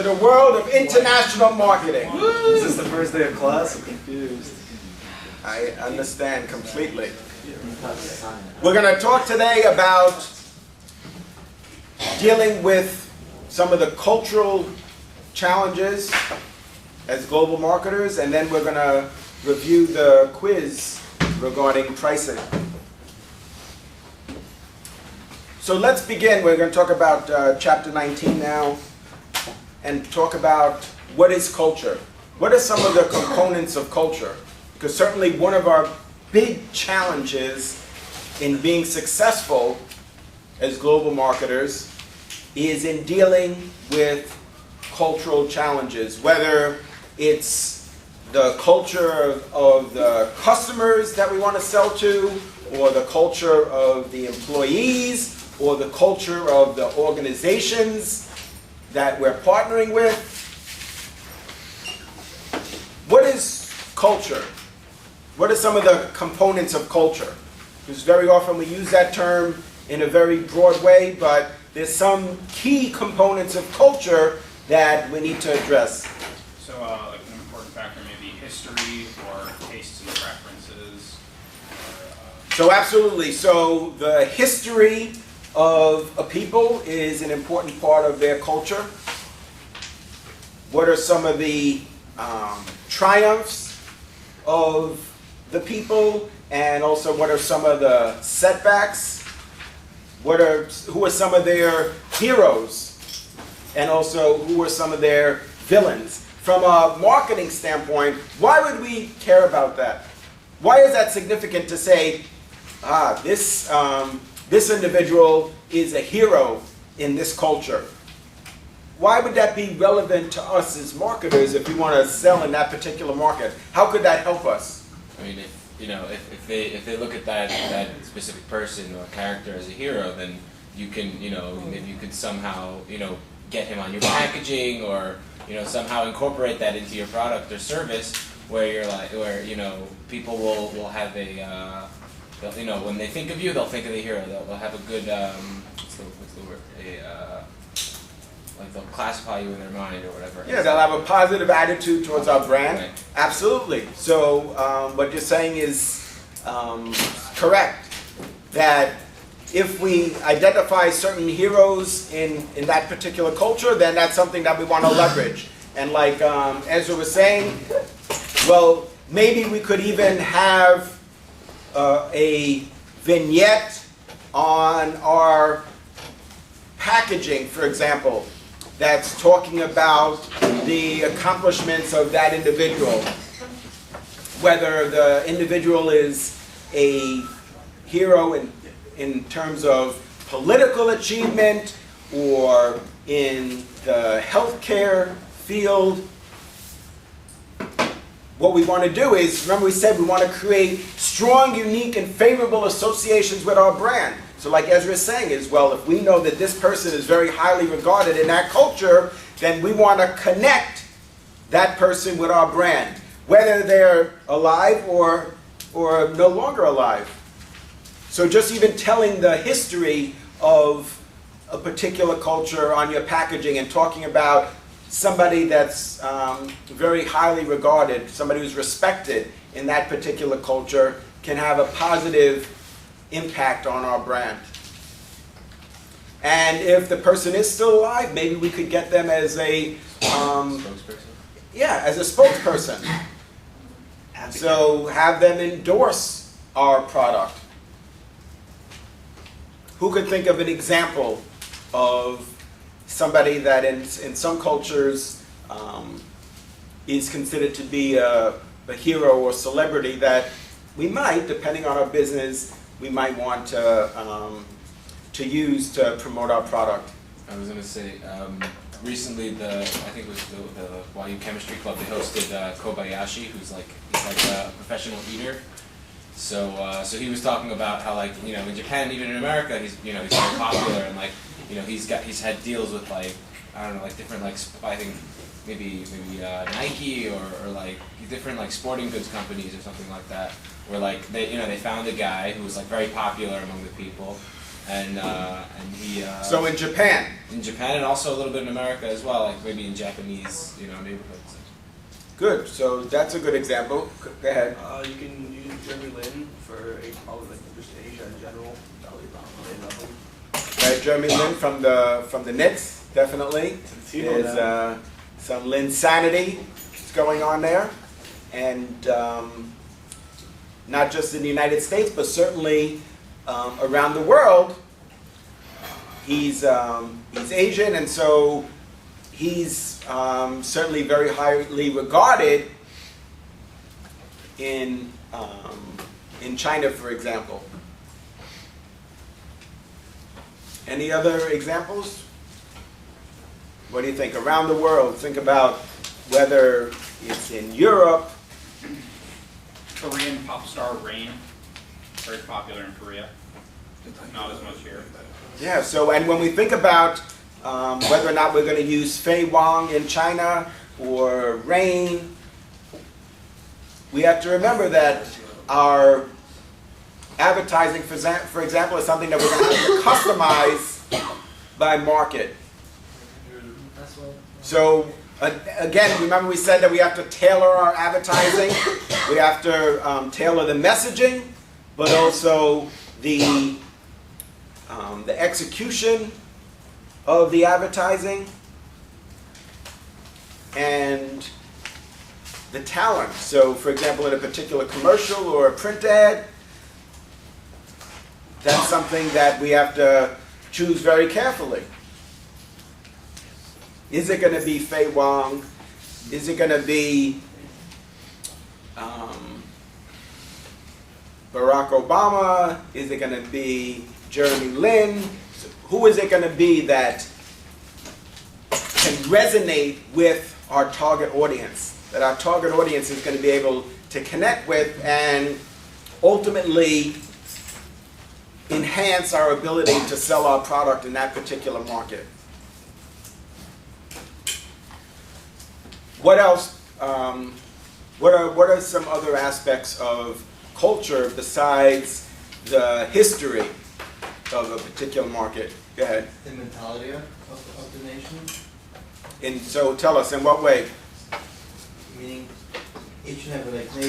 the world of international marketing. Is this the first day of class? I'm confused. I understand completely. We're going to talk today about dealing with some of the cultural challenges as global marketers, and then we're going to review the quiz regarding pricing. So let's begin. We're going to talk about chapter 19 now and talk about what is culture. What are some of the components of culture? Because certainly one of our big challenges in being successful as global marketers is in dealing with cultural challenges, whether it's the culture of the customers that we want to sell to, or the culture of the employees, or the culture of the organizations that we're partnering with. What is culture? What are some of the components of culture? Because very often we use that term in a very broad way, but there's some key components of culture that we need to address. So like an important factor may be history or tastes and preferences. So absolutely. So the history of a people is an important part of their culture. What are some of the triumphs of the people, and also what are some of the setbacks? Who are some of their heroes, and also who are some of their villains? From a marketing standpoint, why would we care about that? Why is that significant to say, this individual is a hero in this culture? Why would that be relevant to us as marketers if we want to sell in that particular market? How could that help us? I mean, if they look at that specific person or character as a hero, then you can, maybe you could somehow, get him on your packaging, or somehow incorporate that into your product or service, where people will have a when they think of you, they'll think of the hero. They'll have a good what's the word? Like they'll classify you in their mind or whatever. Yeah, they'll have a positive attitude towards our brand. Right. Absolutely. So what you're saying is correct. That if we identify certain heroes in that particular culture, then that's something that we want to leverage. And like Ezra was saying, well, maybe we could even have a vignette on our packaging, for example, that's talking about the accomplishments of that individual. Whether the individual is a hero in terms of political achievement or in the healthcare field. What we want to do is, remember we said we want to create strong, unique, and favorable associations with our brand. So like Ezra is saying is, well, if we know that this person is very highly regarded in that culture, then we want to connect that person with our brand, whether they're alive or no longer alive. So just even telling the history of a particular culture on your packaging and talking about somebody that's very highly regarded, somebody who's respected in that particular culture, can have a positive impact on our brand. And if the person is still alive, maybe we could get them as a spokesperson. Yeah, as a spokesperson. So have them endorse our product. Who could think of an example of somebody that in some cultures is considered to be a hero or celebrity that we might, depending on our business, we might want to use to promote our product? I was going to say, recently I think it was the YU Chemistry Club, they hosted Kobayashi, he's like a professional eater. So he was talking about how, like, in Japan, even in America, he's very popular, and he's had deals with different I think maybe Nike or different sporting goods companies or something like that, where they found a guy who was very popular among the people, and he So in Japan. in Japan and also a little bit in America as well, like maybe in Japanese, neighborhoods. Good. So that's a good example. Go ahead. You can use Jeremy Lin for probably like just Asia in general. Dalai Lama. Right, Jeremy Lin from the Knicks, definitely. Timo There's now. some Linsanity going on there, and not just in the United States, but certainly around the world. He's Asian, and so he's certainly very highly regarded in China, for example. Any other examples? What do you think? Around the world, think about whether it's in Europe. Korean pop star Rain, very popular in Korea, not as much here. Yeah, so, and when we think about whether or not we're going to use Fei Wong in China or Rain, we have to remember that our advertising, for example, is something that we're going to have to customize by market. So, again, remember we said that we have to tailor our advertising, we have to tailor the messaging, but also the execution of the advertising and the talent. So, for example, in a particular commercial or a print ad, that's something that we have to choose very carefully. Is it going to be Fei Wong? Is it going to be Barack Obama? Is it going to be Jeremy Lin? Who is it going to be that can resonate with our target audience? That our target audience is going to be able to connect with and ultimately enhance our ability to sell our product in that particular market. What else? What are some other aspects of culture besides the history of a particular market? Go ahead. The mentality of the nation, And so tell us, in what way? meaning each and every nation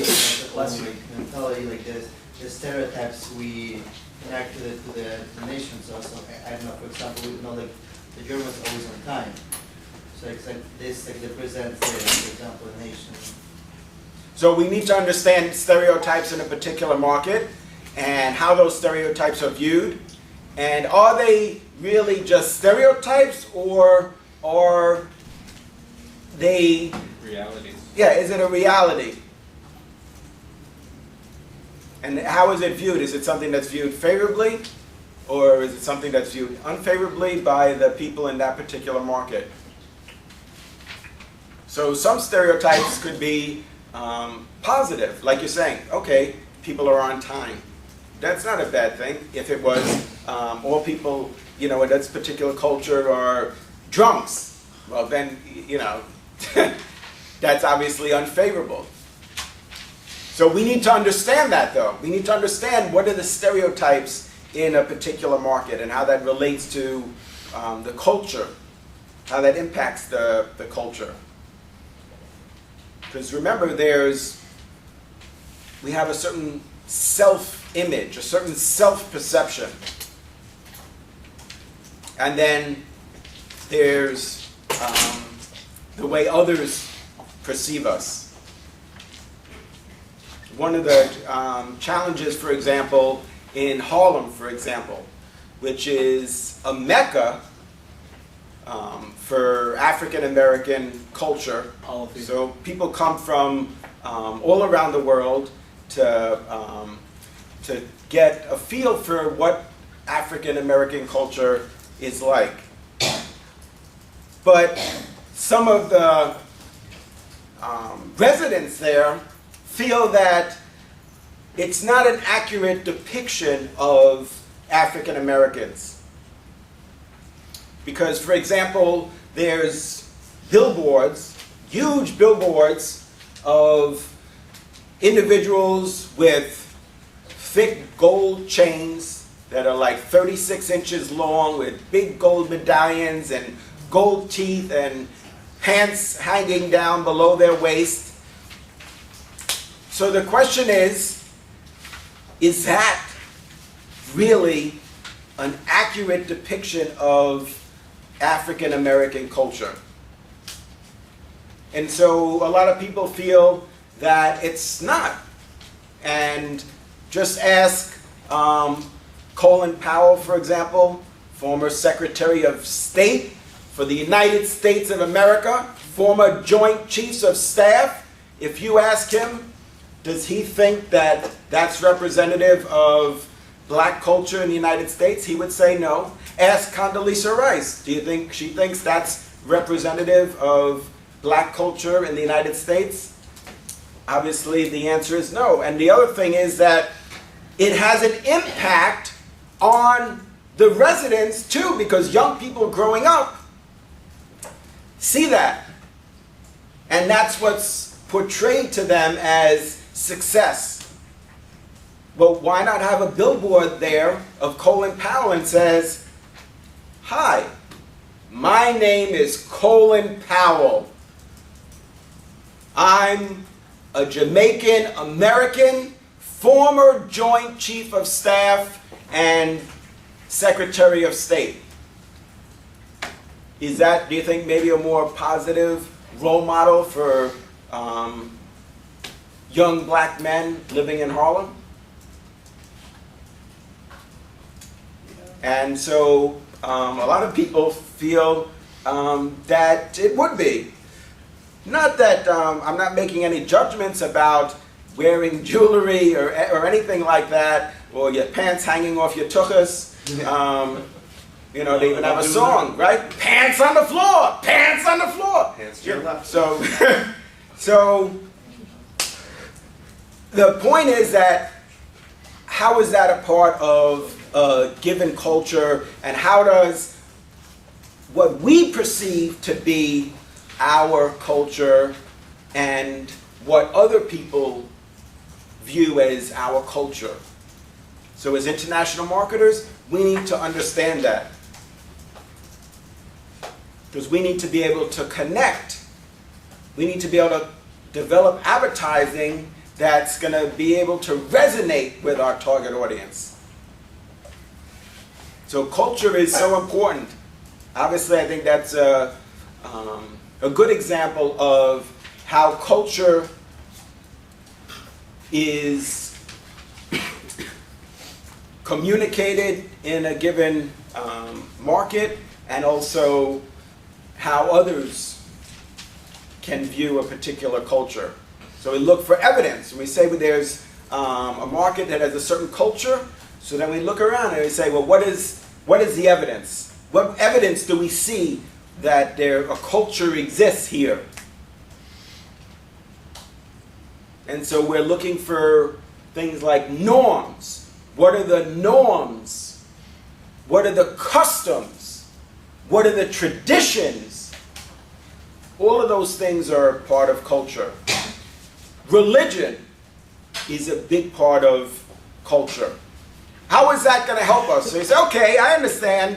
has their own mentality, like the stereotypes we connect to the nations also. I don't know, for example, we know like the Germans are always on time. So it's like this like represents, for example, a nation. So we need to understand stereotypes in a particular market and how those stereotypes are viewed. And are they really just stereotypes, or are they, Realities. yeah, is it a reality? And how is it viewed? Is it something that's viewed favorably, or is it something that's viewed unfavorably by the people in that particular market? So some stereotypes could be positive, like you're saying, okay, people are on time. That's not a bad thing. If it was all people, in this particular culture are drunks, well then, that's obviously unfavorable. So we need to understand that, though. We need to understand what are the stereotypes in a particular market and how that relates to the culture, how that impacts the culture. Because remember, we have a certain self-image, a certain self-perception. And then there's the way others perceive us. One of the challenges, for example, in Harlem, for example, which is a mecca for African American culture. So people come from all around the world to get a feel for what African American culture is like. But some of the residents there feel that it's not an accurate depiction of African Americans. Because, for example, there's billboards, huge billboards of individuals with thick gold chains that are like 36 inches long with big gold medallions and gold teeth and pants hanging down below their waist. So the question is that really an accurate depiction of African American culture? And so a lot of people feel that it's not. And just ask Colin Powell, for example, former Secretary of State for the United States of America, former Joint Chiefs of Staff. If you ask him, does he think that that's representative of black culture in the United States, he would say no. Ask Condoleezza Rice, do you think she thinks that's representative of black culture in the United States? Obviously the answer is no. And the other thing is that it has an impact on the residents too, because young people growing up see that. And that's what's portrayed to them as success. Well, why not have a billboard there of Colin Powell and says, "Hi, my name is Colin Powell. I'm a Jamaican American, former Joint Chief of Staff and Secretary of State." Is that, do you think, maybe a more positive role model for young black men living in Harlem? And so a lot of people feel that it would be. Not that I'm not making any judgments about wearing jewelry or anything like that, or your pants hanging off your tuchus. You know, they even have a song, right? Pants on the floor, pants on the floor. Hands to your left. So, so the point is that how is that a part of a given culture, and how does what we perceive to be our culture and what other people view as our culture? So as international marketers, we need to understand that. Because we need to be able to connect. We need to be able to develop advertising that's going to be able to resonate with our target audience. So culture is so important. Obviously, I think that's a good example of how culture is communicated in a given market, and also how others can view a particular culture. So we look for evidence. We say there's a market that has a certain culture, so then we look around and we say, well, what is the evidence? What evidence do we see that a culture exists here? And so we're looking for things like norms. What are the norms? What are the customs? What are the traditions? All of those things are part of culture. Religion is a big part of culture. How is that going to help us? So you say, okay, I understand.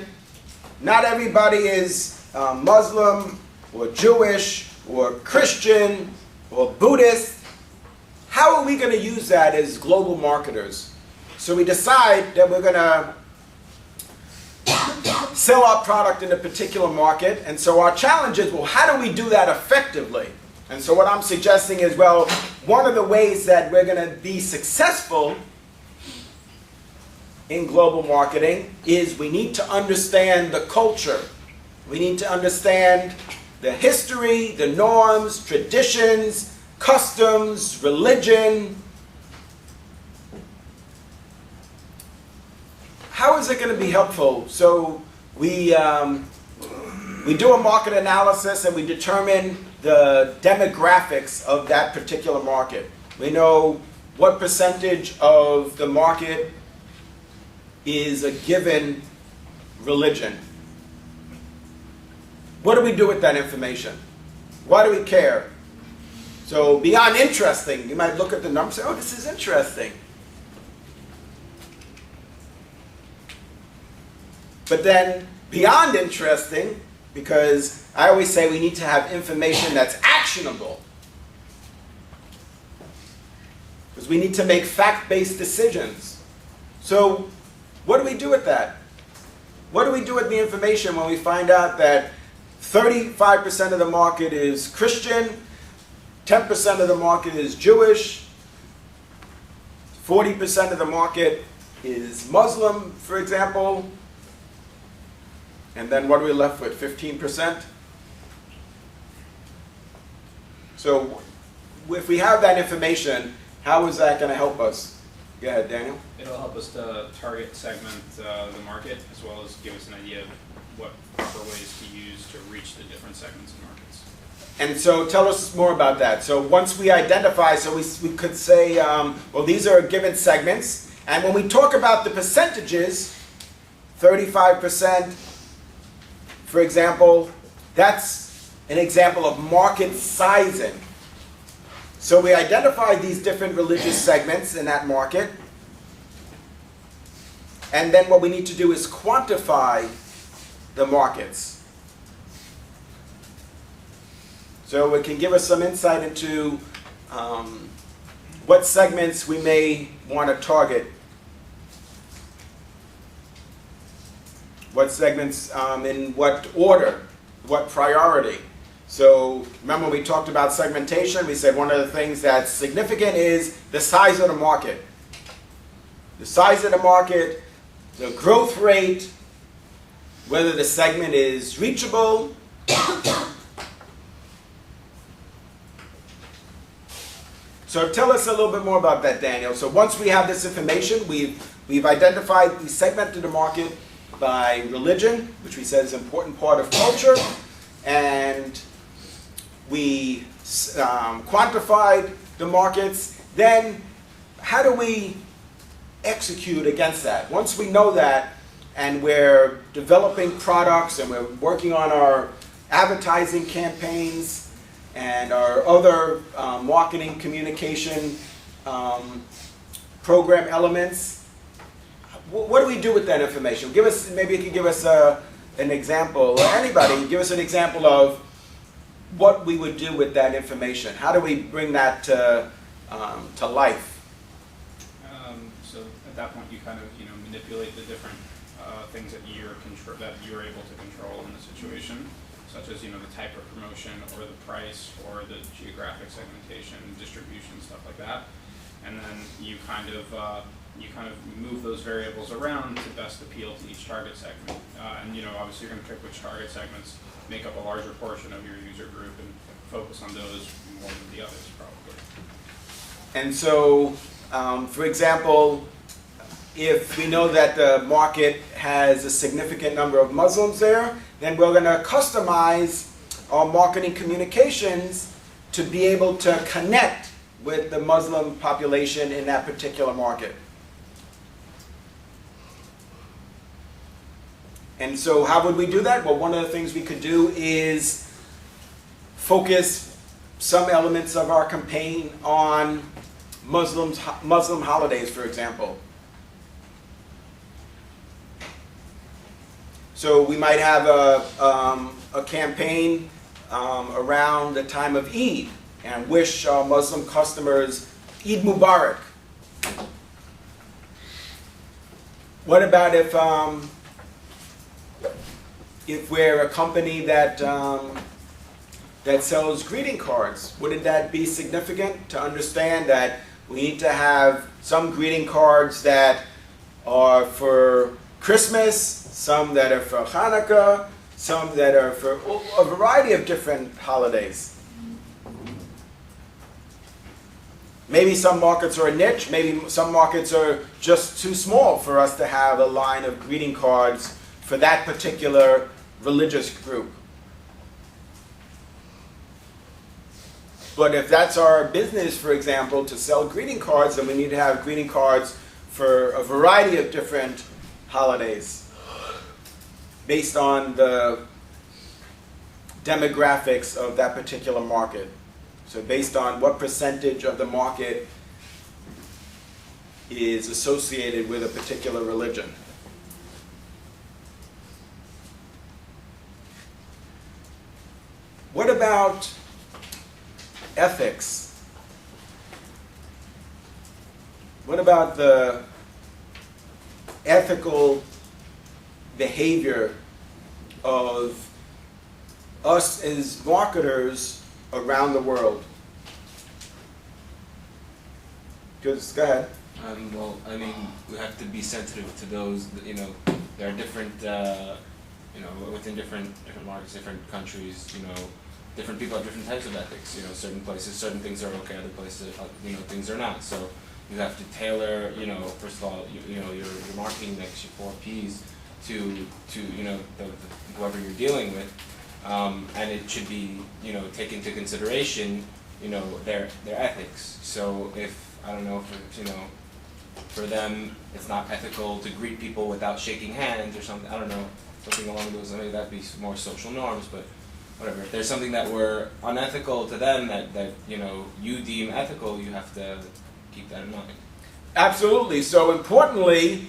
Not everybody is Muslim or Jewish or Christian or Buddhist. How are we going to use that as global marketers? So we decide that we're going to sell our product in a particular market, and so our challenge is, well, how do we do that effectively? And so what I'm suggesting is, well, one of the ways that we're going to be successful in global marketing is we need to understand the culture. We need to understand the history, the norms, traditions, customs, religion. How is it going to be helpful? So we do a market analysis and we determine the demographics of that particular market. We know what percentage of the market is a given religion. What do we do with that information? Why do we care? So beyond interesting, you might look at the numbers and say, oh, this is interesting. But then beyond interesting, because I always say we need to have information that's actionable. Because we need to make fact-based decisions. So what do we do with that? What do we do with the information when we find out that 35% of the market is Christian, 10% of the market is Jewish, 40% of the market is Muslim, for example, and then what are we left with, 15%? So if we have that information, how is that going to help us? Go ahead, Daniel. It'll help us to target, segment the market, as well as give us an idea of what proper ways to use to reach the different segments and markets. And so tell us more about that. So once we identify, so we could say, well, these are given segments. And when we talk about the percentages, 35%, for example, that's an example of market sizing. So we identify these different religious segments in that market. And then what we need to do is quantify the markets. So it can give us some insight into what segments we may want to target. What segments in what order, what priority. So remember we talked about segmentation, we said one of the things that's significant is the size of the market. The size of the market, the growth rate, whether the segment is reachable. So tell us a little bit more about that, Daniel. So once we have this information, we've identified, we segmented the market by religion, which we said is an important part of culture, and we quantified the markets. Then how do we execute against that? Once we know that, and we're developing products, and we're working on our advertising campaigns, and our other marketing communication program elements, what do we do with that information? Give us, maybe you can give us an example, or anybody, give us an example of what we would do with that information. How do we bring that to life? So at that point, you kind of manipulate the different things that you're able to control in the situation, such as the type of promotion, or the price, or the geographic segmentation, distribution, stuff like that. And then you kind of move those variables around to best appeal to each target segment. And obviously you're going to pick which target segments make up a larger portion of your user group and focus on those more than the others, probably. And so, for example, if we know that the market has a significant number of Muslims there, then we're going to customize our marketing communications to be able to connect with the Muslim population in that particular market. And so how would we do that? Well, one of the things we could do is focus some elements of our campaign on Muslim holidays, for example. So we might have a campaign around the time of Eid and wish our Muslim customers Eid Mubarak. What about if we're a company that sells greeting cards? Wouldn't that be significant to understand that we need to have some greeting cards that are for Christmas, some that are for Hanukkah, some that are for a variety of different holidays? Maybe some markets are a niche, maybe some markets are just too small for us to have a line of greeting cards for that particular religious group. But if that's our business, for example, to sell greeting cards, then we need to have greeting cards for a variety of different holidays based on the demographics of that particular market. So based on what percentage of the market is associated with a particular religion. what about ethics? What about the ethical behavior of us as marketers around the world? Just go ahead. Well, I mean, we have to be sensitive to those. You know, there are different. You know, within different markets, different countries. You know, different people have different types of ethics. You know, certain places, certain things are okay. Other places, you know, things are not. So you have to tailor. You know, first of all, you know, your marketing mix, your 4Ps, to you know whoever you're dealing with, and it should be, you know, take into consideration, you know, their ethics. So if, I don't know, for, you know, for them it's not ethical to greet people without shaking hands or something, I don't know, something along those, maybe that'd be more social norms, but whatever. If there's something that were unethical to them that you know you deem ethical, you have to keep that in mind. Absolutely. So importantly,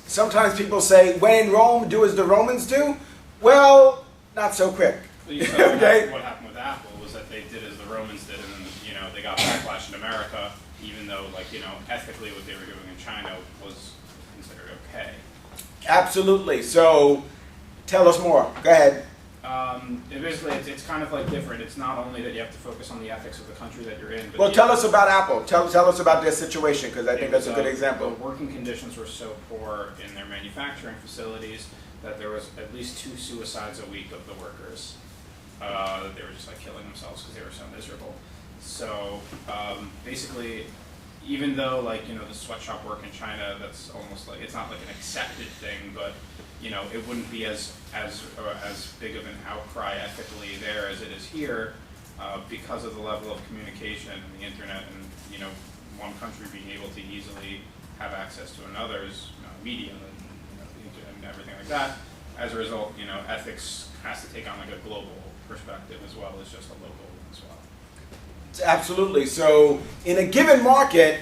sometimes people say, when in Rome, do as the Romans do. Well, not so quick. Well, you saw Okay. what happened with Apple was that they did as the Romans did, and then, you know, they got backlash in America, even though, like, you know, ethically what they were doing in China was considered okay. Absolutely. So tell us more. Go ahead. Basically, it's kind of like different. It's not only that you have to focus on the ethics of the country that you're in, but Well, tell us about Apple. Tell us about their situation, because I think it that's a was, good The example. working conditions were so poor in their manufacturing facilities that there was at least 2 suicides a week of the workers. They were just like killing themselves because they were so miserable. So basically, even though, like, you know, the sweatshop work in China, that's almost like, it's not like an accepted thing, but, you know, it wouldn't be as big of an outcry ethically there as it is here, because of the level of communication and the internet, and, you know, one country being able to easily have access to another's, you know, media and, you know, the internet and everything like that. As a result, you know, ethics has to take on like a global perspective as well as just a local as well. Absolutely. So in a given market,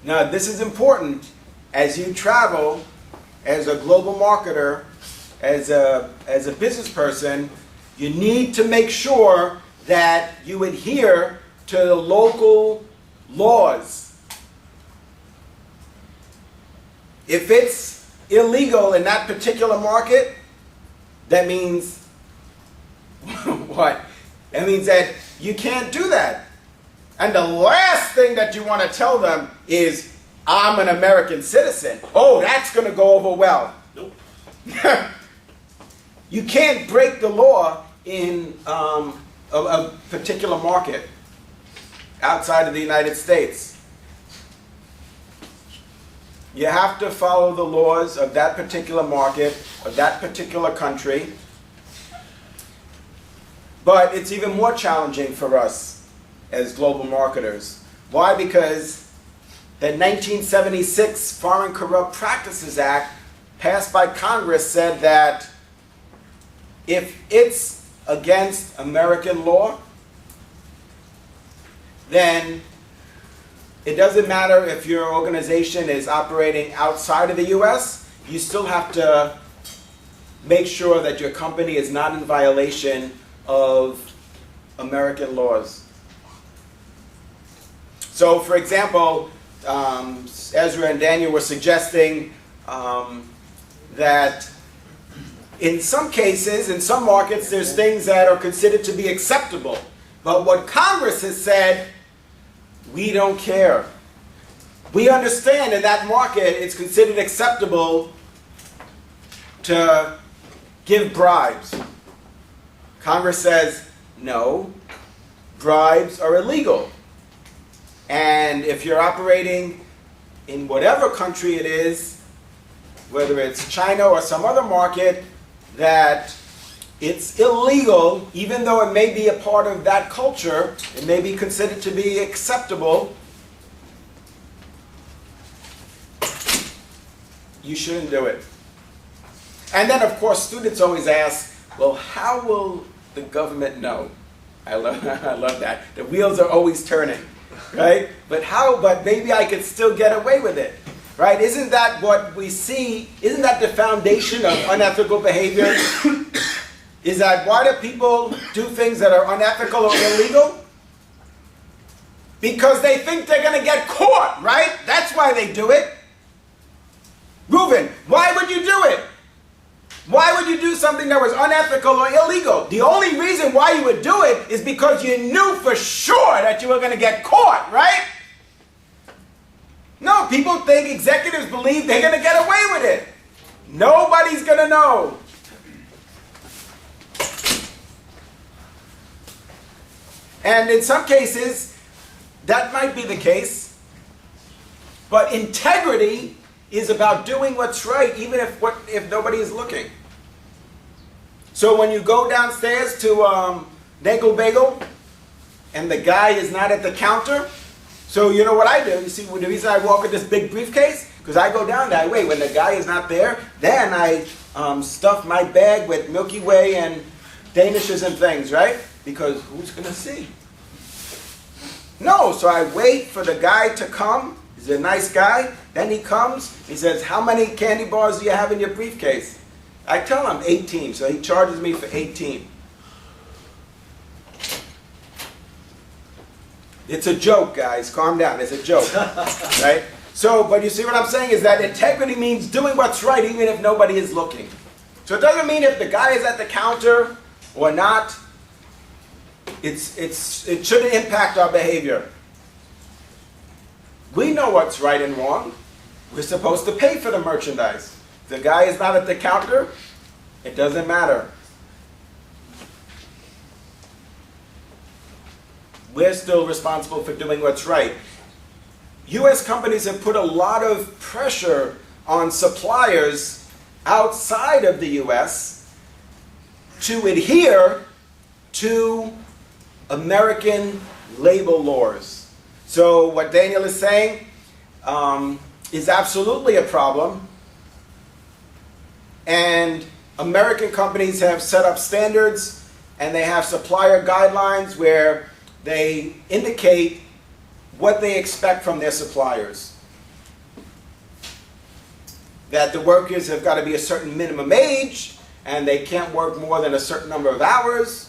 now this is important, as you travel as a global marketer, as a business person, you need to make sure that you adhere to the local laws. If it's illegal in that particular market, that means what? That means that you can't do that. And the last thing that you want to tell them is, I'm an American citizen. Oh, that's going to go over well. Nope. You can't break the law in a particular market outside of the United States. You have to follow the laws of that particular market, of that particular country. But it's even more challenging for us as global marketers. Why? Because the 1976 Foreign Corrupt Practices Act, passed by Congress, said that if it's against American law, then it doesn't matter if your organization is operating outside of the US, you still have to make sure that your company is not in violation of American laws. So, for example, Ezra and Daniel were suggesting that in some cases, in some markets, there's things that are considered to be acceptable. But what Congress has said, we don't care. We understand in that market it's considered acceptable to give bribes. Congress says, no, bribes are illegal. And if you're operating in whatever country it is, whether it's China or some other market, that it's illegal, even though it may be a part of that culture, it may be considered to be acceptable, you shouldn't do it. And then, of course, students always ask, well, how will the government know? I love that. The wheels are always turning, right? But how, but maybe I could still get away with it, right? Isn't that what we see? Isn't that the foundation of unethical behavior? is that why do people do things that are unethical or illegal? Because they think they're going to get caught, right? That's why they do it. Reuben, why would you do it? Why would you do something that was unethical or illegal? The only reason why you would do it is because you knew for sure that you were going to get caught, right? No, people think, executives believe they're going to get away with it. Nobody's going to know. And in some cases, that might be the case. But integrity is about doing what's right, even if nobody is looking. So when you go downstairs to Nagel Bagel, and the guy is not at the counter, so you know what I do? You see, the reason I walk with this big briefcase, because I go down there, I wait. When the guy is not there, then I stuff my bag with Milky Way and Danishes and things, right? Because who's going to see? No, so I wait for the guy to come. He's a nice guy. Then he comes. He says, how many candy bars do you have in your briefcase? I tell him 18, so he charges me for 18. It's a joke, guys. Calm down. It's a joke, right? So, but you see what I'm saying is that integrity means doing what's right even if nobody is looking. So it doesn't mean if the guy is at the counter or not, it shouldn't impact our behavior. We know what's right and wrong. We're supposed to pay for the merchandise. If the guy is not at the counter, it doesn't matter. We're still responsible for doing what's right. U.S. companies have put a lot of pressure on suppliers outside of the U.S. to adhere to American labor laws. So what Daniel is saying is absolutely a problem. And American companies have set up standards and they have supplier guidelines where they indicate what they expect from their suppliers. That the workers have got to be a certain minimum age and they can't work more than a certain number of hours.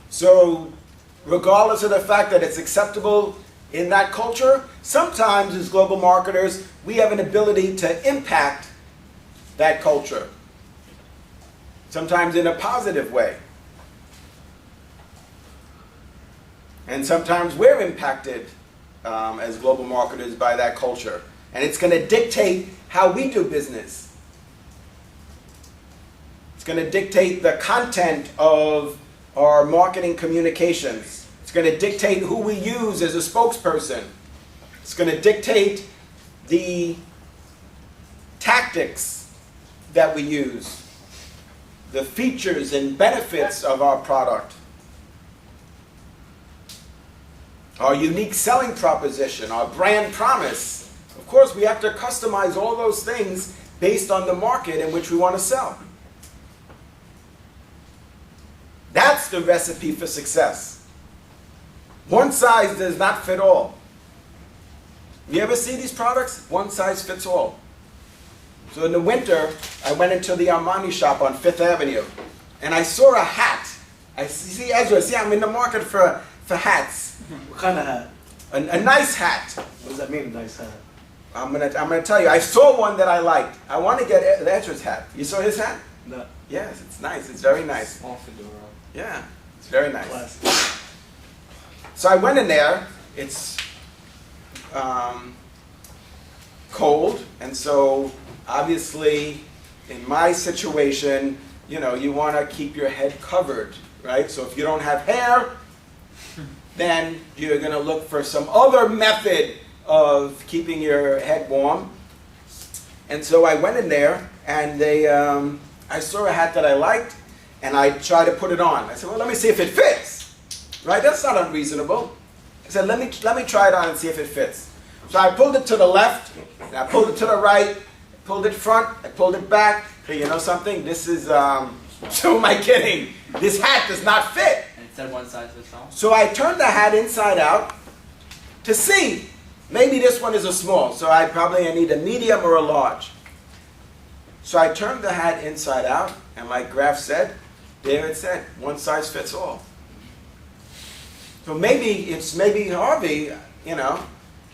So, regardless of the fact that it's acceptable in that culture, sometimes as global marketers, we have an ability to impact that culture. Sometimes in a positive way. And sometimes we're impacted as global marketers by that culture. And it's going to dictate how we do business. It's going to dictate the content of our marketing communications. It's going to dictate who we use as a spokesperson. It's going to dictate the tactics that we use, the features and benefits of our product, our unique selling proposition, our brand promise. Of course, we have to customize all those things based on the market in which we want to sell. That's the recipe for success. One size does not fit all. You ever see these products? One size fits all. So in the winter, I went into the Armani shop on 5th Avenue, and I saw a hat. I see, Ezra, see, I'm in the market for hats. What kind of hat? A nice hat. What does that mean, nice hat? I'm gonna tell you. I saw one that I liked. I want to get Ezra's hat. You saw his hat? No. Yes, it's nice. It's very nice. Small fedora. Yeah, it's very nice. Classic. So I went in there. It's cold, and so obviously, in my situation, you know, you want to keep your head covered, right? So if you don't have hair, then you're going to look for some other method of keeping your head warm. And so I went in there, and I saw a hat that I liked, and I tried to put it on. I said, well, let me see if it fits, right? That's not unreasonable. I said, let me try it on and see if it fits. So I pulled it to the left, and I pulled it to the right, I pulled it front, I pulled it back. Hey, you know something? This is, who am I kidding? This hat does not fit. And it said one size fits all? So I turned the hat inside out to see maybe this one is a small, so I probably need a medium or a large. So I turned the hat inside out, and like Graf said, there it said, one size fits all. So maybe Harvey, you know,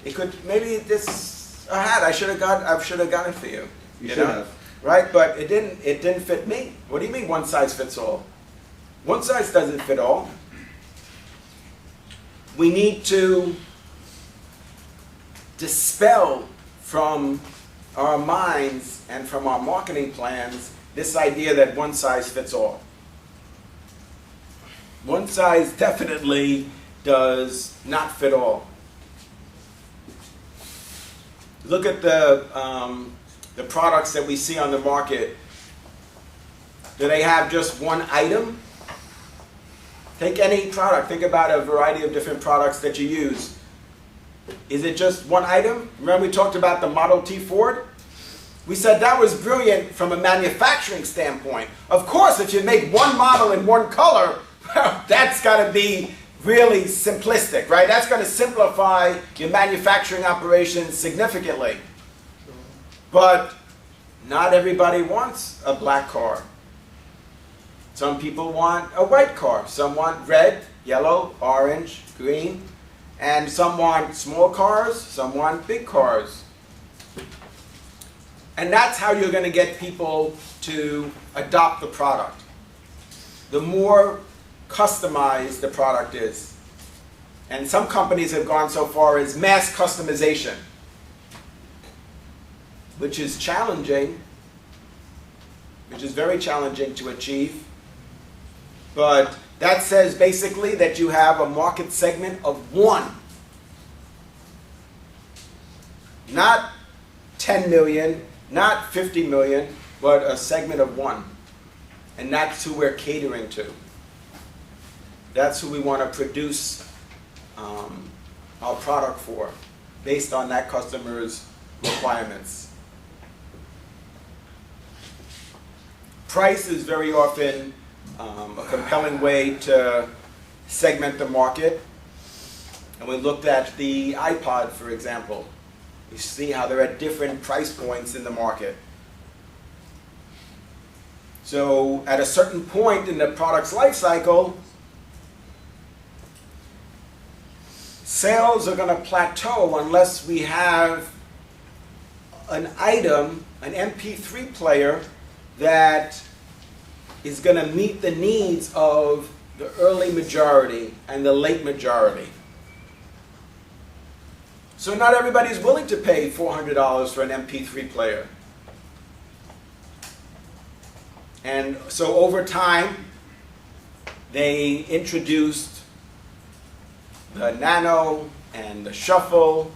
it could, maybe this a hat I should have gotten for you. You know? should have. Right, but it didn't fit me. What do you mean one size fits all? One size doesn't fit all. We need to dispel from our minds and from our marketing plans this idea that one size fits all. One size definitely does not fit all. Look at the products that we see on the market. Do they have just one item? Take any product. Think about a variety of different products that you use. Is it just one item? Remember we talked about the Model T Ford? We said that was brilliant from a manufacturing standpoint. Of course, if you make one model in one color, that's got to be really simplistic, right? That's going to simplify your manufacturing operations significantly. But not everybody wants a black car. Some people want a white car. Some want red, yellow, orange, green. And some want small cars, some want big cars. And that's how you're going to get people to adopt the product. The more customized the product is. And some companies have gone so far as mass customization, which is challenging, which is very challenging to achieve. But that says basically that you have a market segment of one. Not 10 million, not 50 million, but a segment of one. And that's who we're catering to. That's who we want to produce our product for, based on that customer's requirements. Price is very often a compelling way to segment the market. And we looked at the iPod, for example. You see how they're at different price points in the market. So at a certain point in the product's life cycle, sales are going to plateau unless we have an item, an MP3 player, that is going to meet the needs of the early majority and the late majority. So not everybody's willing to pay $400 for an MP3 player. And so over time, they introduced the Nano and the Shuffle,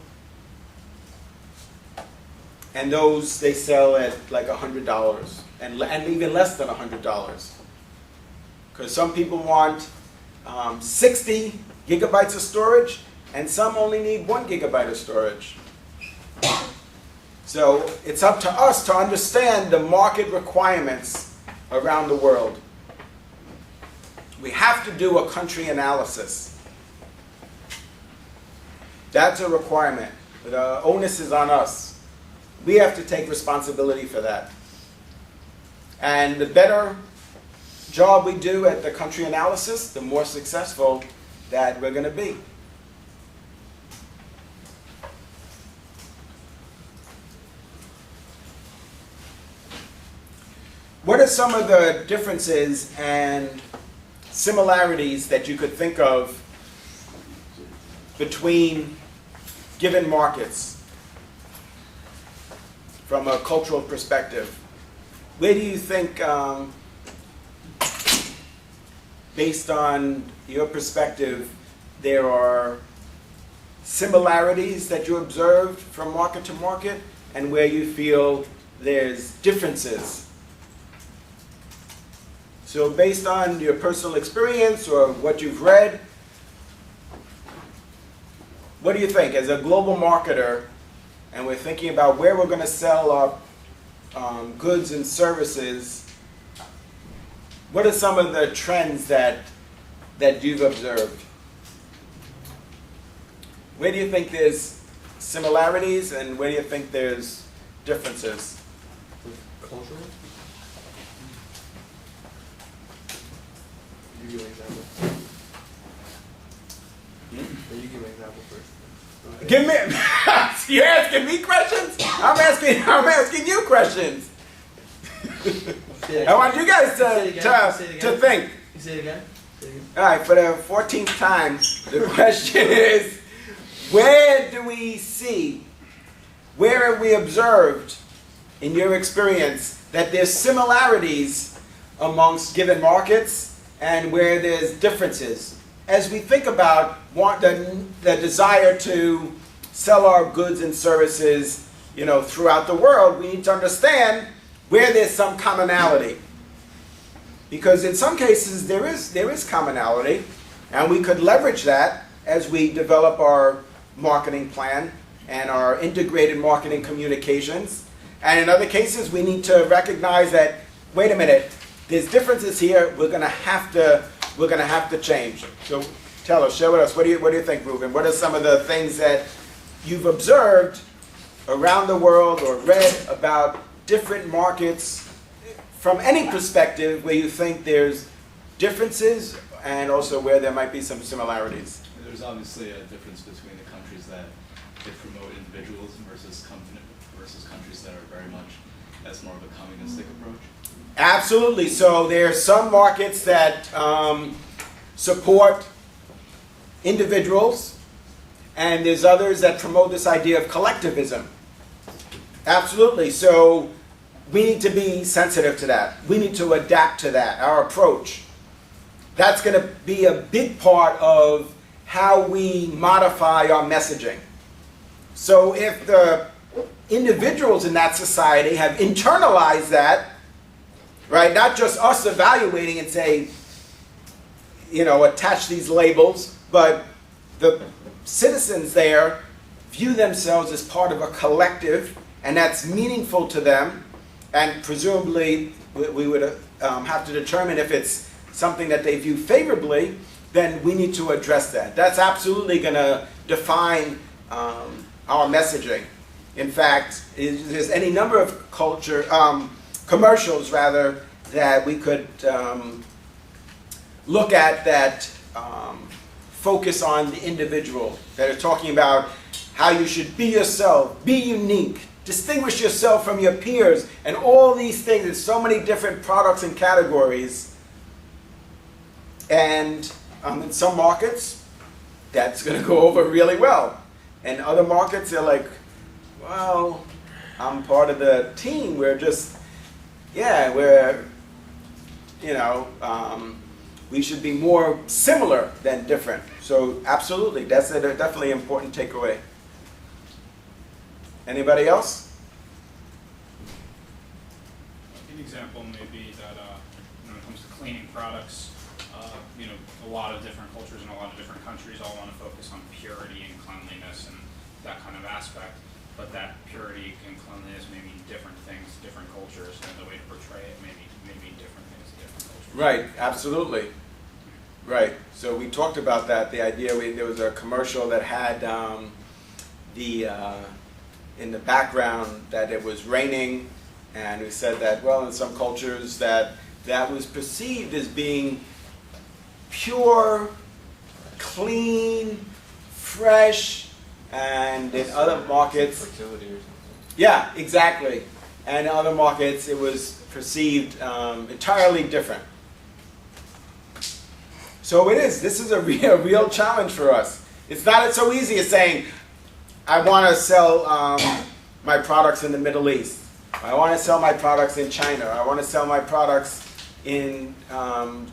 and those they sell at like $100 and even less than $100. Because some people want 60 gigabytes of storage, and some only need 1 gigabyte of storage. So it's up to us to understand the market requirements around the world. We have to do a country analysis. That's a requirement. The onus is on us. We have to take responsibility for that. And the better job we do at the country analysis, the more successful that we're going to be. What are some of the differences and similarities that you could think of between given markets from a cultural perspective? Where do you think, based on your perspective, there are similarities that you observed from market to market, and where you feel there's differences? So based on your personal experience or what you've read, what do you think? As a global marketer, and we're thinking about where we're going to sell our goods and services, what are some of the trends that you've observed? Where do you think there's similarities, and where do you think there's differences? Cultural? You give an example. Or you give an example first. Give me. You're asking me questions? I'm asking you questions. I want you guys to think. You say it again? Say it again. All right, for the 14th time, the question is, where have we observed, in your experience, that there's similarities amongst given markets and where there's differences? As we think about the desire to sell our goods and services, throughout the world, we need to understand where there's some commonality. Because in some cases there is commonality, and we could leverage that as we develop our marketing plan and our integrated marketing communications. And in other cases, we need to recognize that, wait a minute, there's differences here. We're going to have to change. So tell us, share with us. What do you think, Reuben? What are some of the things that you've observed around the world or read about different markets from any perspective where you think there's differences and also where there might be some similarities? There's obviously a difference between the countries that they promote individuals versus countries that are very much, that's more of a communistic approach. Absolutely. So there are some markets that support individuals, and there's others that promote this idea of collectivism. Absolutely. So we need to be sensitive to that. We need to adapt to that, our approach. That's going to be a big part of how we modify our messaging. So if the individuals in that society have internalized that, right, not just us evaluating and say, attach these labels, but the citizens there view themselves as part of a collective, and that's meaningful to them, and presumably we would have to determine if it's something that they view favorably, then we need to address that. That's absolutely going to define our messaging. In fact, there's any number of commercials that we could look at that focus on the individual, that are talking about how you should be yourself, be unique, distinguish yourself from your peers, and all these things. There's so many different products and categories. And in some markets, that's going to go over really well. And other markets, they're like, well, I'm part of the team. We're just, we should be more similar than different. So absolutely, that's a definitely important takeaway. Anybody else? An example may be that when it comes to cleaning products, a lot of different cultures in a lot of different countries all want to focus on purity and cleanliness and that kind of aspect. But that purity and cleanliness may mean different things to different cultures, and the way to portray it may mean different things to different cultures. Right, absolutely. Right. So we talked about that. The idea there was a commercial that had in the background that it was raining, and we said that, well, in some cultures that was perceived as being pure, clean, fresh, and in other markets, Fertility or something. yeah, exactly. And in other markets, it was perceived entirely different. So this is a real challenge for us. It's not so easy as saying, I want to sell my products in the Middle East. I want to sell my products in China. I want to sell my products in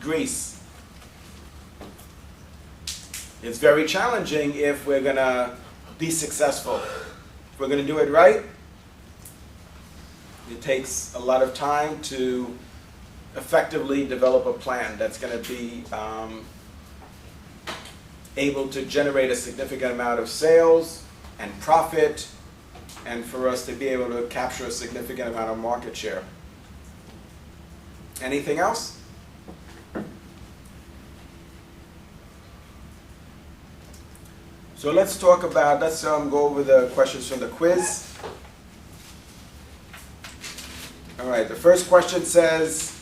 Greece. It's very challenging if we're going to be successful. If we're going to do it right, it takes a lot of time to effectively develop a plan that's going to be able to generate a significant amount of sales and profit, and for us to be able to capture a significant amount of market share. Anything else? So let's talk about, let's go over the questions from the quiz. All right, the first question says,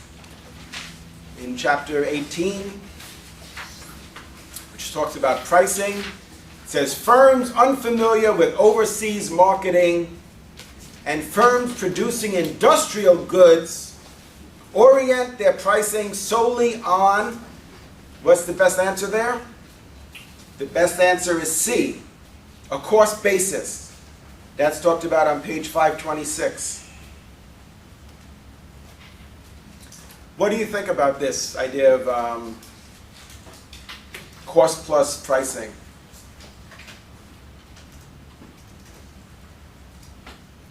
in chapter 18, which talks about pricing, it says, firms unfamiliar with overseas marketing and firms producing industrial goods orient their pricing solely on, what's the best answer there? The best answer is C, a cost basis. That's talked about on page 526. What do you think about this idea of cost plus pricing?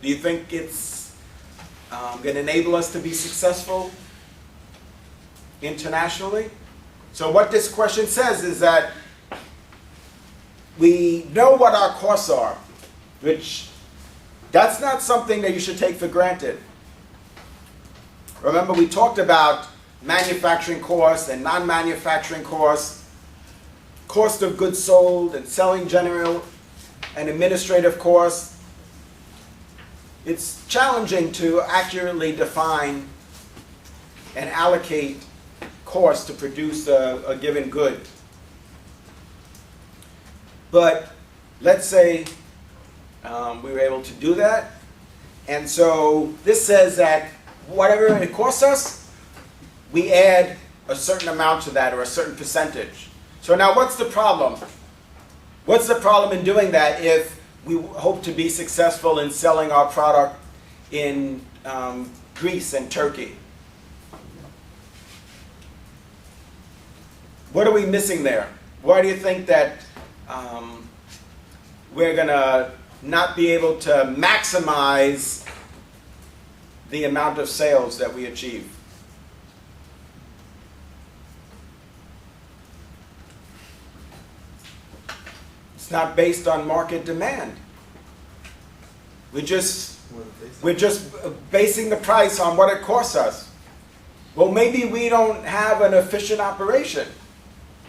Do you think it's going to enable us to be successful internationally? So what this question says is that we know what our costs are, which that's not something that you should take for granted. Remember, we talked about manufacturing costs and non-manufacturing costs, cost of goods sold and selling general and administrative costs. It's challenging to accurately define and allocate costs to produce a given good. But let's say we were able to do that. And so this says that whatever it costs us, we add a certain amount to that or a certain percentage. So now what's the problem? What's the problem in doing that if we hope to be successful in selling our product in Greece and Turkey? What are we missing there? Why do you think that we're going to not be able to maximize the amount of sales that we achieve? It's not based on market demand. We're just basing the price on what it costs us. Well, maybe we don't have an efficient operation.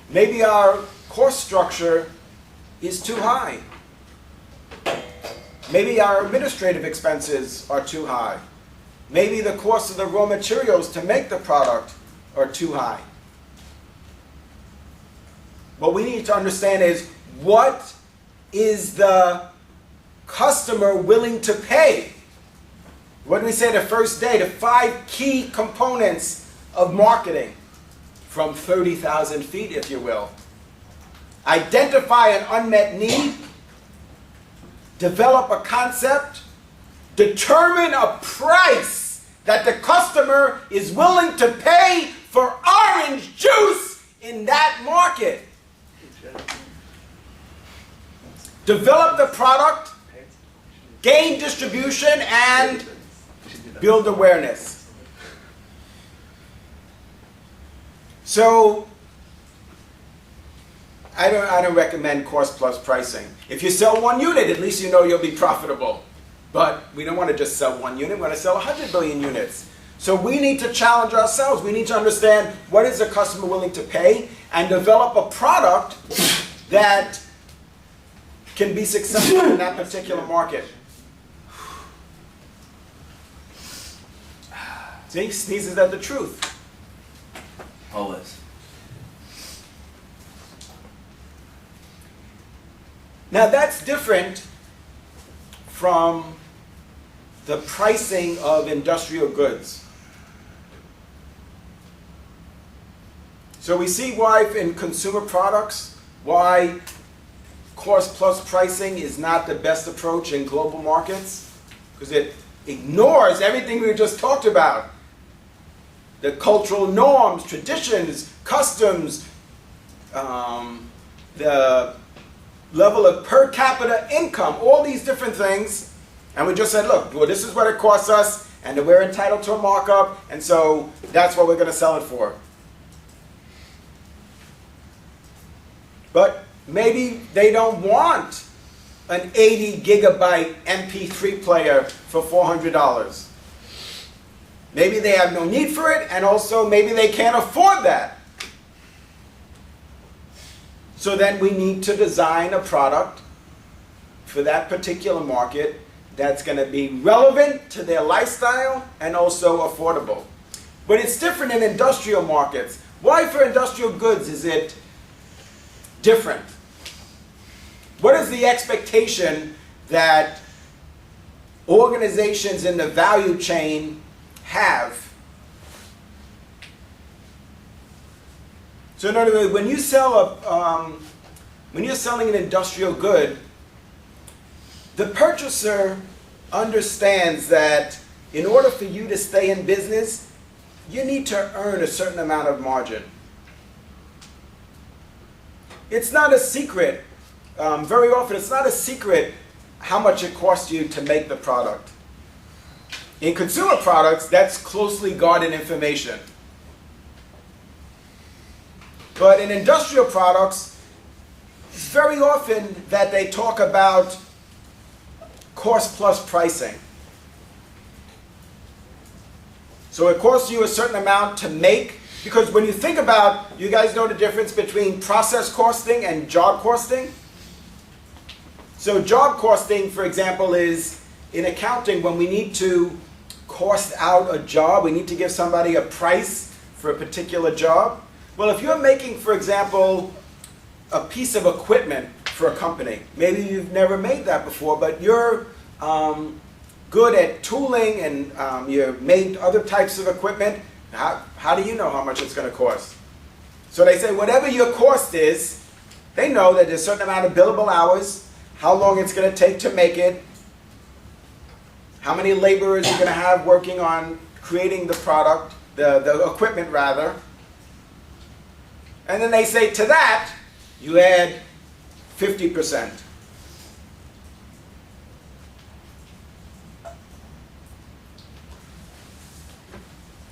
Maybe our cost structure is too high. Maybe our administrative expenses are too high. Maybe the cost of the raw materials to make the product are too high. What we need to understand is, what is the customer willing to pay? What did we say the first day? The 5 key components of marketing, from 30,000 feet, if you will. Identify an unmet need, develop a concept, determine a price that the customer is willing to pay for orange juice in that market. Develop the product, gain distribution, and build awareness. So, I don't recommend cost plus pricing. If you sell 1 unit, at least you know you'll be profitable. But we don't want to just sell 1 unit, we want to sell 100 billion units. So we need to challenge ourselves. We need to understand, what is the customer willing to pay, and develop a product that can be successful in that particular market. See, sneezes at the truth. Always. Now that's different from the pricing of industrial goods. So we see why in consumer products, why cost plus pricing is not the best approach in global markets, because it ignores everything we just talked about. The cultural norms, traditions, customs, the level of per capita income, all these different things. And we just said, look, well, this is what it costs us, and we're entitled to a markup, and so that's what we're going to sell it for. But maybe they don't want an 80 gigabyte MP3 player for $400. Maybe they have no need for it, and also maybe they can't afford that. So then we need to design a product for that particular market that's going to be relevant to their lifestyle and also affordable. But it's different in industrial markets. Why for industrial goods is it different? What is the expectation that organizations in the value chain have? So in other words, when you sell when you're selling an industrial good, the purchaser understands that in order for you to stay in business, you need to earn a certain amount of margin. It's not a secret. Very often, it's not a secret how much it costs you to make the product. In consumer products, that's closely guarded information. But in industrial products, it's very often that they talk about cost plus pricing. So it costs you a certain amount to make, because when you think about, you guys know the difference between process costing and job costing? So job costing, for example, is in accounting when we need to cost out a job, we need to give somebody a price for a particular job. Well, if you're making, for example, a piece of equipment for a company, maybe you've never made that before, but you're good at tooling and you've made other types of equipment, how do you know how much it's going to cost? So they say whatever your cost is, they know that there's a certain amount of billable hours, how long it's going to take to make it, how many laborers you're going to have working on creating the product, the equipment rather. And then they say to that, you add 50%.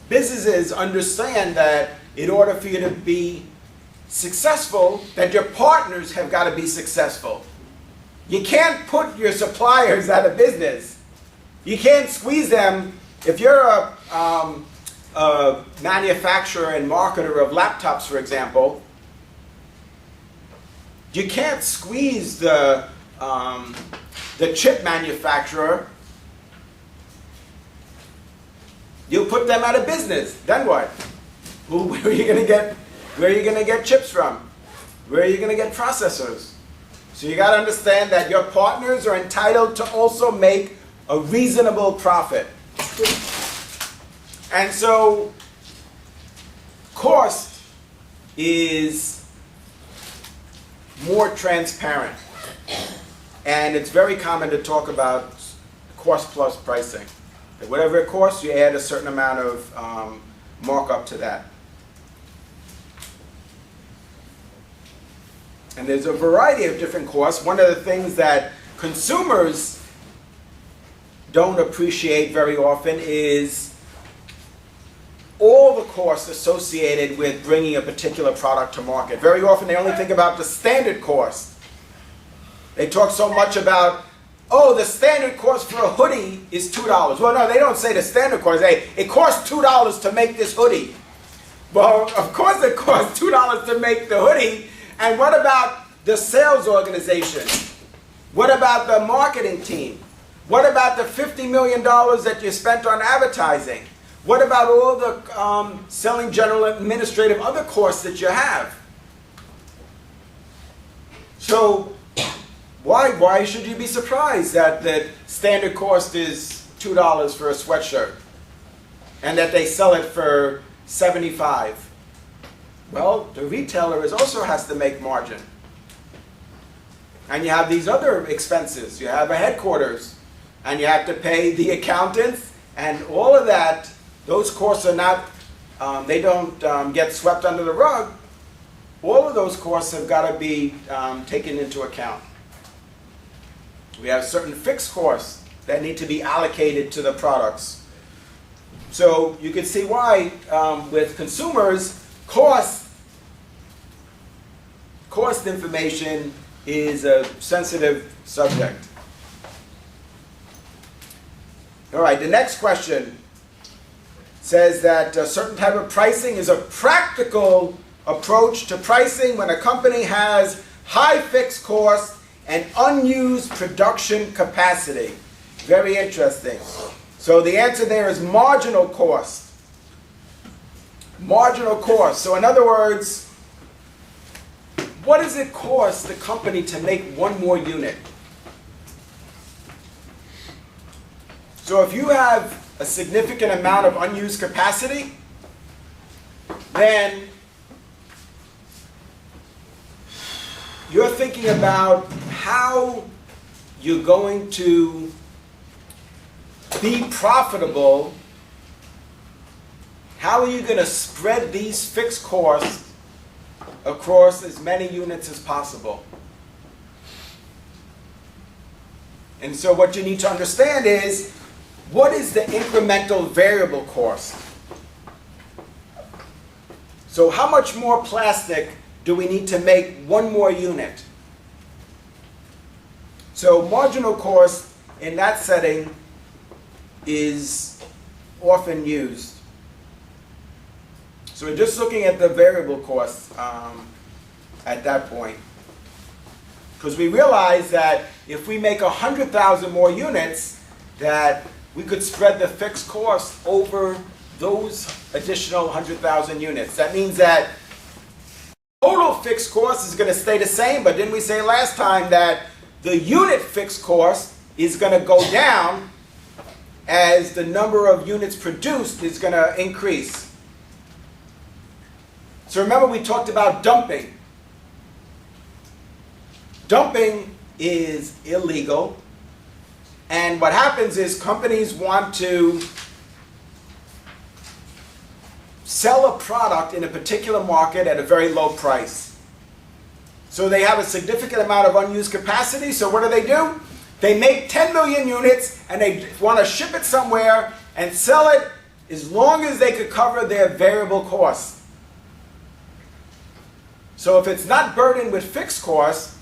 Businesses understand that in order for you to be successful, that your partners have got to be successful. You can't put your suppliers out of business. You can't squeeze them. If you're a manufacturer and marketer of laptops, for example, you can't squeeze the chip manufacturer. You'll put them out of business. Then what? Where are you going to get chips from? Where are you going to get processors? So you got to understand that your partners are entitled to also make a reasonable profit. And so cost is more transparent. And it's very common to talk about cost plus pricing. Whatever it costs, you add a certain amount of markup to that. And there's a variety of different costs. One of the things that consumers don't appreciate very often is all the costs associated with bringing a particular product to market. Very often they only think about the standard cost. They talk so much about, oh, the standard cost for a hoodie is $2. Well, no, they don't say the standard cost. They say, it costs $2 to make this hoodie. Well, of course it costs $2 to make the hoodie. And what about the sales organization? What about the marketing team? What about the $50 million that you spent on advertising? What about all the selling, general, administrative, other costs that you have? So why should you be surprised that the standard cost is $2 for a sweatshirt and that they sell it for $75? Well, the retailer also has to make margin. And you have these other expenses. You have a headquarters, and you have to pay the accountants, and all of that. Those costs are not, they don't get swept under the rug. All of those costs have got to be taken into account. We have certain fixed costs that need to be allocated to the products. So you can see why with consumers, cost information is a sensitive subject. All right, the next question says that a certain type of pricing is a practical approach to pricing when a company has high fixed costs and unused production capacity. Very interesting. So the answer there is marginal cost. Marginal cost. So in other words, what does it cost the company to make one more unit? So if you have a significant amount of unused capacity, then you're thinking about how you're going to be profitable. How are you going to spread these fixed costs across as many units as possible? And so what you need to understand is, what is the incremental variable cost? So how much more plastic do we need to make one more unit? So marginal cost in that setting is often used. So we're just looking at the variable cost at that point. Because we realize that if we make 100,000 more units, that we could spread the fixed cost over those additional 100,000 units. That means that total fixed cost is going to stay the same, but didn't we say last time that the unit fixed cost is going to go down as the number of units produced is going to increase? So remember we talked about dumping. Dumping is illegal, and what happens is companies want to sell a product in a particular market at a very low price. So they have a significant amount of unused capacity, so what do? They make 10 million units and they want to ship it somewhere and sell it as long as they could cover their variable costs. So if it's not burdened with fixed costs,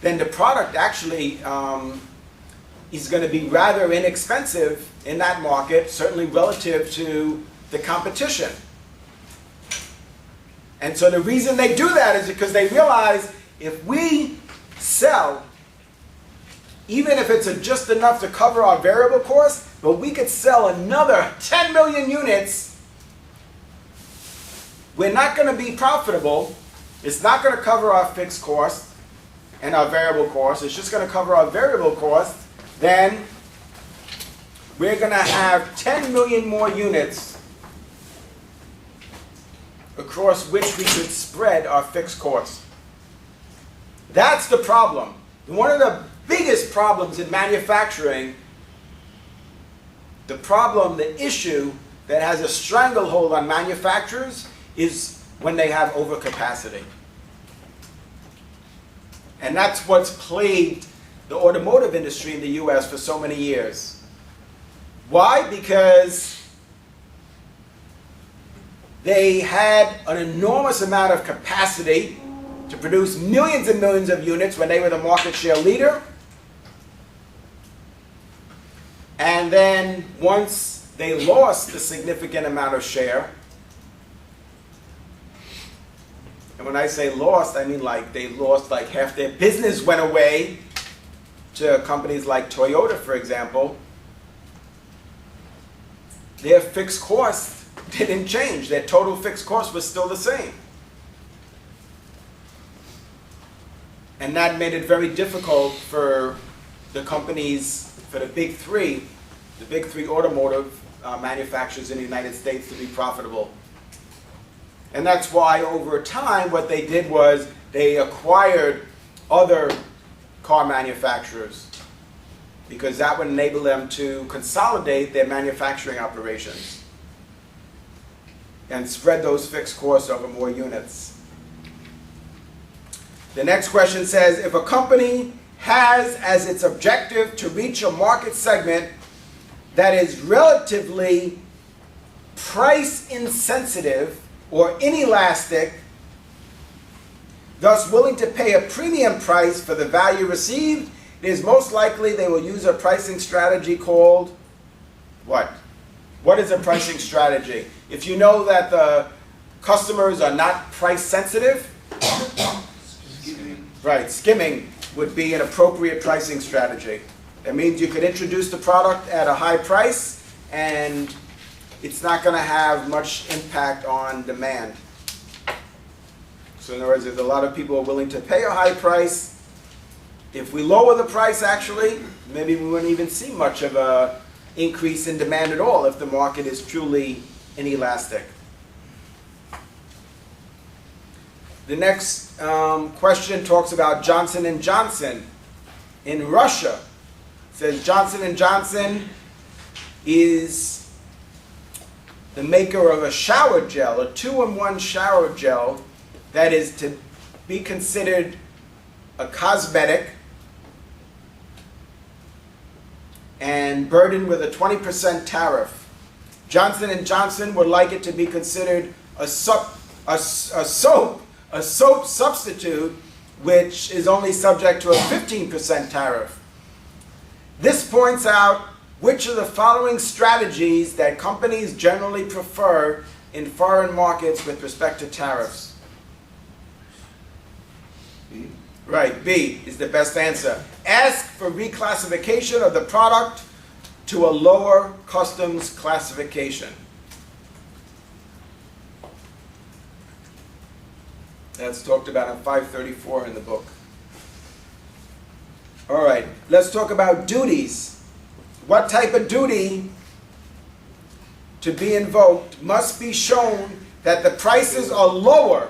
then the product actually is going to be rather inexpensive in that market, certainly relative to the competition. And so the reason they do that is because they realize if we sell, even if it's just enough to cover our variable costs, but we could sell another 10 million units, we're not going to be profitable. It's not going to cover our fixed costs and our variable costs. It's just going to cover our variable costs. Then we're going to have 10 million more units across which we could spread our fixed costs. That's the problem. One of the biggest problems in manufacturing, the issue that has a stranglehold on manufacturers is when they have overcapacity. And that's what's plagued the automotive industry in the US for so many years. Why? Because they had an enormous amount of capacity to produce millions and millions of units when they were the market share leader. And then once they lost a significant amount of share, and when I say lost, I mean like they lost like half their business went away to companies like Toyota, for example. Their fixed cost didn't change. Their total fixed cost was still the same. And that made it very difficult for the companies, for the big three automotive manufacturers in the United States to be profitable. And that's why over time what they did was they acquired other car manufacturers, because that would enable them to consolidate their manufacturing operations and spread those fixed costs over more units. The next question says, if a company has as its objective to reach a market segment that is relatively price insensitive or inelastic, thus willing to pay a premium price for the value received, it is most likely they will use a pricing strategy called what? What is a pricing strategy? If you know that customers are not price sensitive. Right, skimming would be an appropriate pricing strategy. That means you could introduce the product at a high price and it's not going to have much impact on demand. So in other words, there's a lot of people who are willing to pay a high price. If we lower the price actually, maybe we wouldn't even see much of a increase in demand at all if the market is truly inelastic. The next question talks about Johnson & Johnson in Russia. It says Johnson & Johnson is the maker of a shower gel, a 2-in-1 shower gel that is to be considered a cosmetic and burdened with a 20% tariff. Johnson & Johnson would like it to be considered a soap substitute, which is only subject to a 15% tariff. This points out which of the following strategies that companies generally prefer in foreign markets with respect to tariffs. B. Right, B is the best answer. Ask for reclassification of the product to a lower customs classification. That's talked about in 534 in the book. All right, let's talk about duties. What type of duty to be invoked must be shown that the prices are lower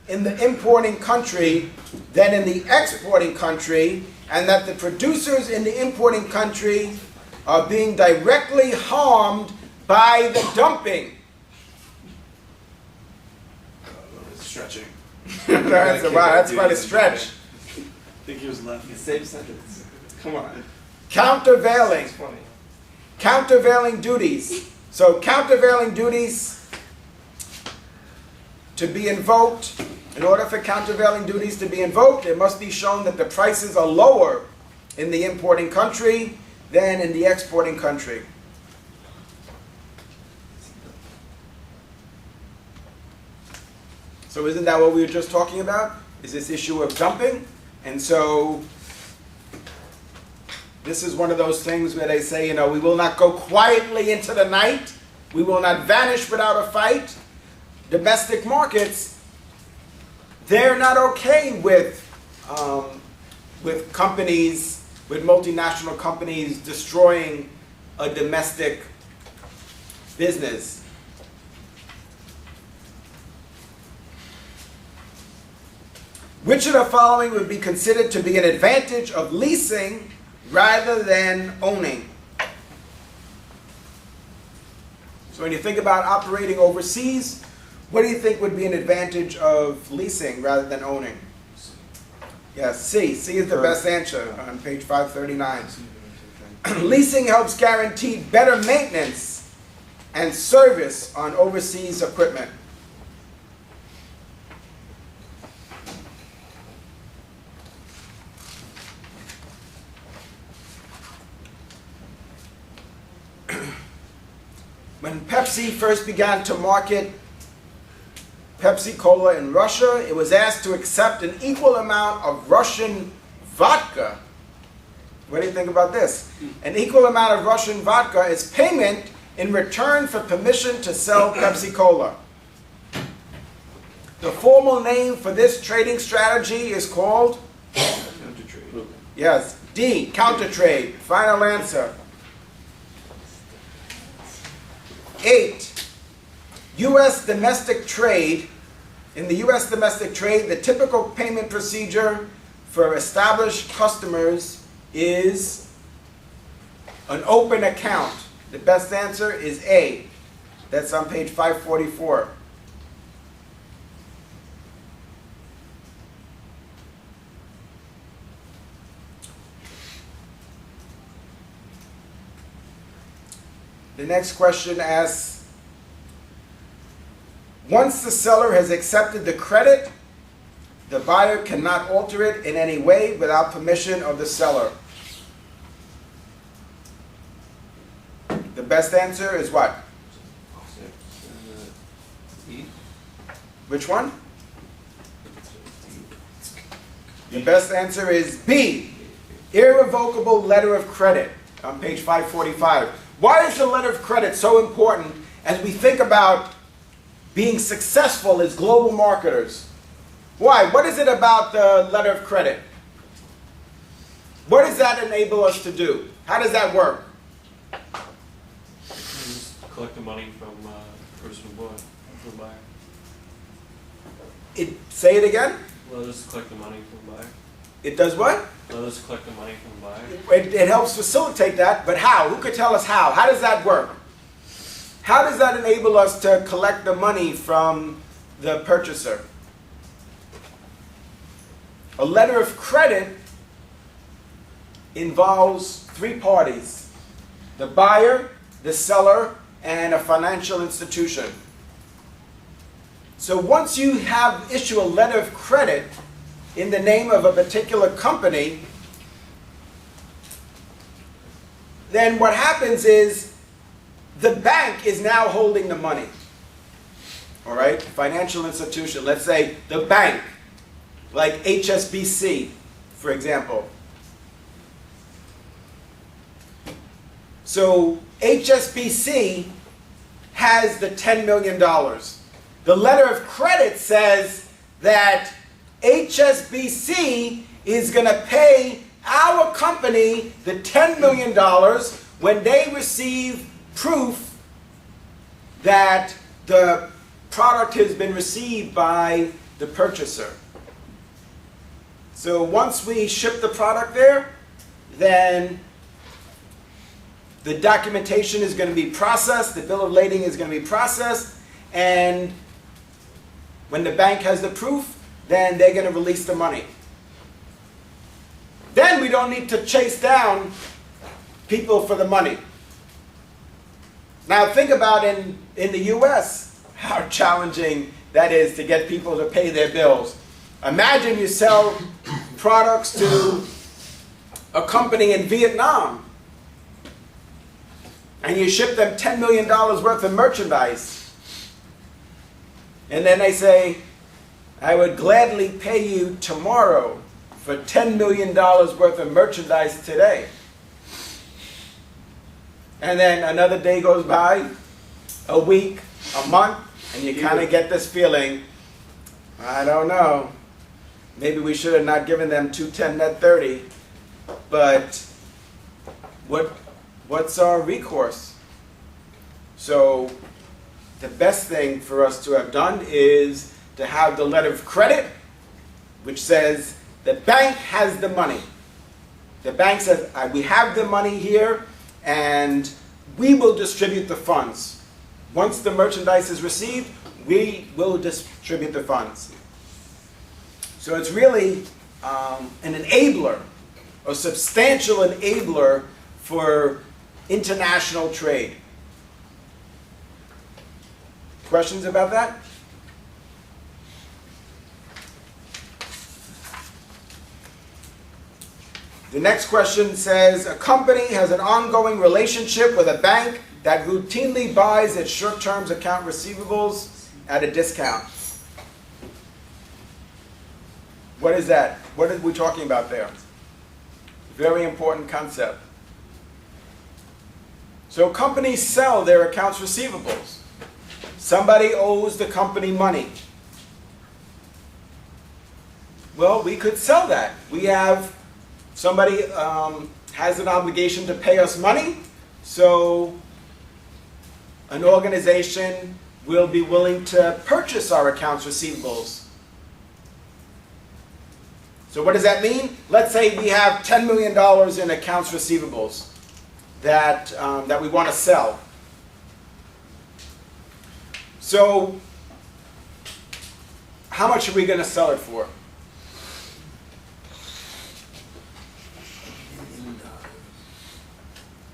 in the importing country than in the exporting country, and that the producers in the importing country are being directly harmed by the dumping. It's stretching. That's quite a stretch. I think he was left. The same sentence. Come on. Countervailing. It's funny. Countervailing duties. So countervailing duties to be invoked, in order for countervailing duties to be invoked, it must be shown that the prices are lower in the importing country than in the exporting country. So isn't that what we were just talking about? Is this issue of dumping? And so this is one of those things where they say, you know, we will not go quietly into the night. We will not vanish without a fight. Domestic markets, they're not okay with companies, with multinational companies destroying a domestic business. Which of the following would be considered to be an advantage of leasing rather than owning? So when you think about operating overseas, what do you think would be an advantage of leasing rather than owning? Yes, C. C is the best answer on page 539. Leasing helps guarantee better maintenance and service on overseas equipment. When Pepsi first began to market Pepsi Cola in Russia, it was asked to accept an equal amount of Russian vodka. What do you think about this? An equal amount of Russian vodka is payment in return for permission to sell Pepsi Cola. The formal name for this trading strategy is called? Counter-trade. Yes, D, counter trade. Final answer. 8. U.S. domestic trade. In the U.S. domestic trade, the typical payment procedure for established customers is an open account. The best answer is A. That's on page 544. The next question asks, once the seller has accepted the credit, the buyer cannot alter it in any way without permission of the seller. The best answer is what? E. Which one? The best answer is B, irrevocable letter of credit, on page 545. Why is the letter of credit so important as we think about being successful as global marketers? Why? What is it about the letter of credit? What does that enable us to do? How does that work? Just collect the money from the person who bought, from the buyer. Say it again? Let us collect the money from the buyer. It does what? Let us collect the money from the buyer. It helps facilitate that, but how? Who could tell us how? How does that work? How does that enable us to collect the money from the purchaser? A letter of credit involves three parties: the buyer, the seller, and a financial institution. So once you have issue a letter of credit in the name of a particular company, then what happens is the bank is now holding the money. All right? Financial institution, let's say the bank, like HSBC, for example. So HSBC has the $10 million. The letter of credit says that HSBC is going to pay our company the $10 million when they receive proof that the product has been received by the purchaser. So once we ship the product there, then the documentation is going to be processed, the bill of lading is going to be processed, and when the bank has the proof, then they're going to release the money. Then we don't need to chase down people for the money. Now think about in the US, how challenging that is to get people to pay their bills. Imagine you sell products to a company in Vietnam and you ship them $10 million worth of merchandise. And then they say, I would gladly pay you tomorrow for $10 million worth of merchandise today. And then another day goes by, a week, a month, and you kind of get this feeling, I don't know, maybe we should have not given them 210 net 30, but what's our recourse? So the best thing for us to have done is to have the letter of credit, which says the bank has the money. The bank says, we have the money here, and we will distribute the funds. Once the merchandise is received, we will distribute the funds. So it's really an enabler, a substantial enabler for international trade. Questions about that? The next question says, a company has an ongoing relationship with a bank that routinely buys its short-term account receivables at a discount. What is that? What are we talking about there? Very important concept. So companies sell their accounts receivables. Somebody owes the company money. Well, we could sell that. We have somebody has an obligation to pay us money, so an organization will be willing to purchase our accounts receivables. So what does that mean? Let's say we have $10 million in accounts receivables that we want to sell. So how much are we going to sell it for?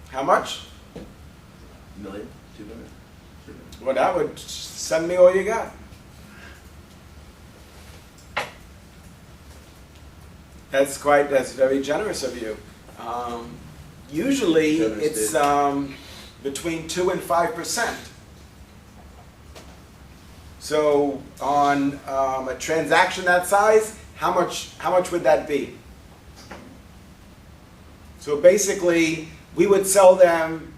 How much? $1 million, $2 million, $3 million. Well, that would send me all you got. That's very generous of you. Usually Generous, it's between 2% and 5%. So on a transaction that size, how much would that be? So basically, we would sell them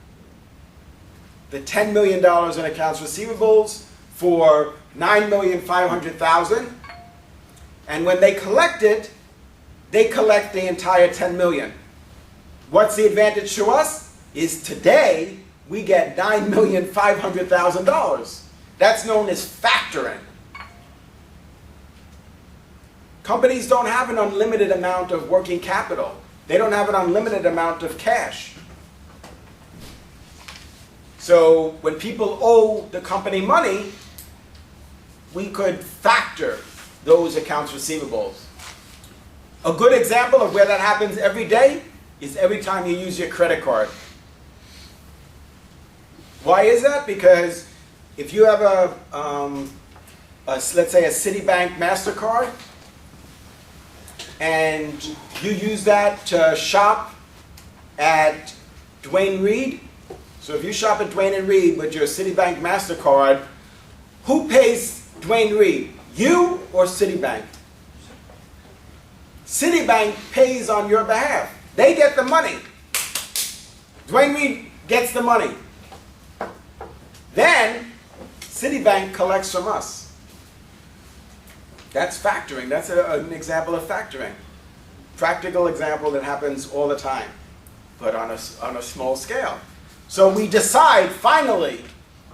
the $10 million in accounts receivables for $9,500,000, and when they collect it, they collect the entire $10 million. What's the advantage to us? Is today we get $9,500,000. That's known as factoring. Companies don't have an unlimited amount of working capital. They don't have an unlimited amount of cash. So when people owe the company money, we could factor those accounts receivables. A good example of where that happens every day is every time you use your credit card. Why is that? Because if you have let's say a Citibank MasterCard, and you use that to shop at Duane Reade, so if you shop at Duane & Reade with your Citibank MasterCard, who pays Duane Reade? You or Citibank? Citibank pays on your behalf. They get the money. Duane Reade gets the money. Then Citibank collects from us. That's factoring. That's an example of factoring. Practical example that happens all the time, but on a small scale. So we decide finally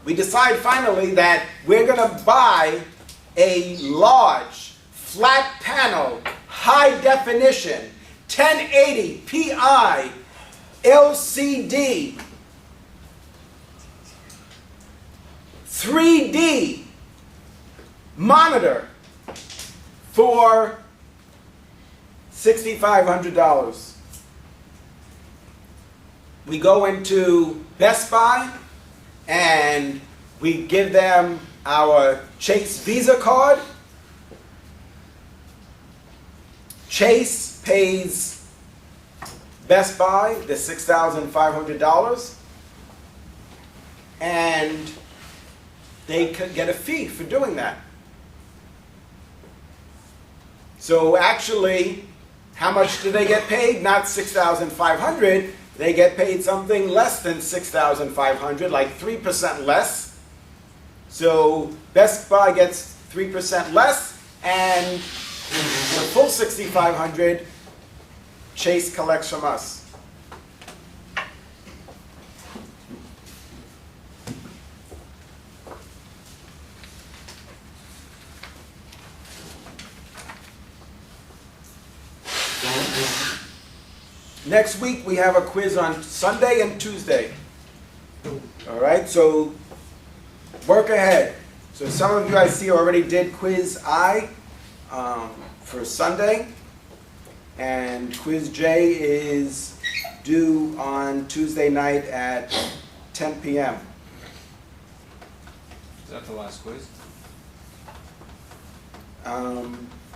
that we're going to buy a large, flat panel, high definition, 1080 Pi LCD 3D monitor for $6,500. We go into Best Buy and we give them our Chase Visa card. Chase pays Best Buy the $6,500, and they could get a fee for doing that. So actually, how much do they get paid? Not $6,500. They get paid something less than $6,500, like 3% less. So Best Buy gets 3% less, and the full $6,500 Chase collects from us. Next week we have a quiz on Sunday and Tuesday. All right, so work ahead. So some of you I see already did quiz I for Sunday, and quiz J is due on Tuesday night at 10 p.m. Is that the last quiz?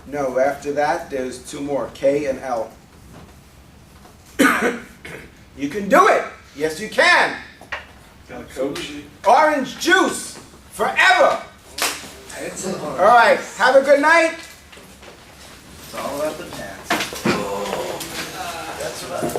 No, after that there's two more, K and L. You can do it. Yes, you can. Coach. Orange juice forever. All right. Have a good night. It's all about the pants. That's right.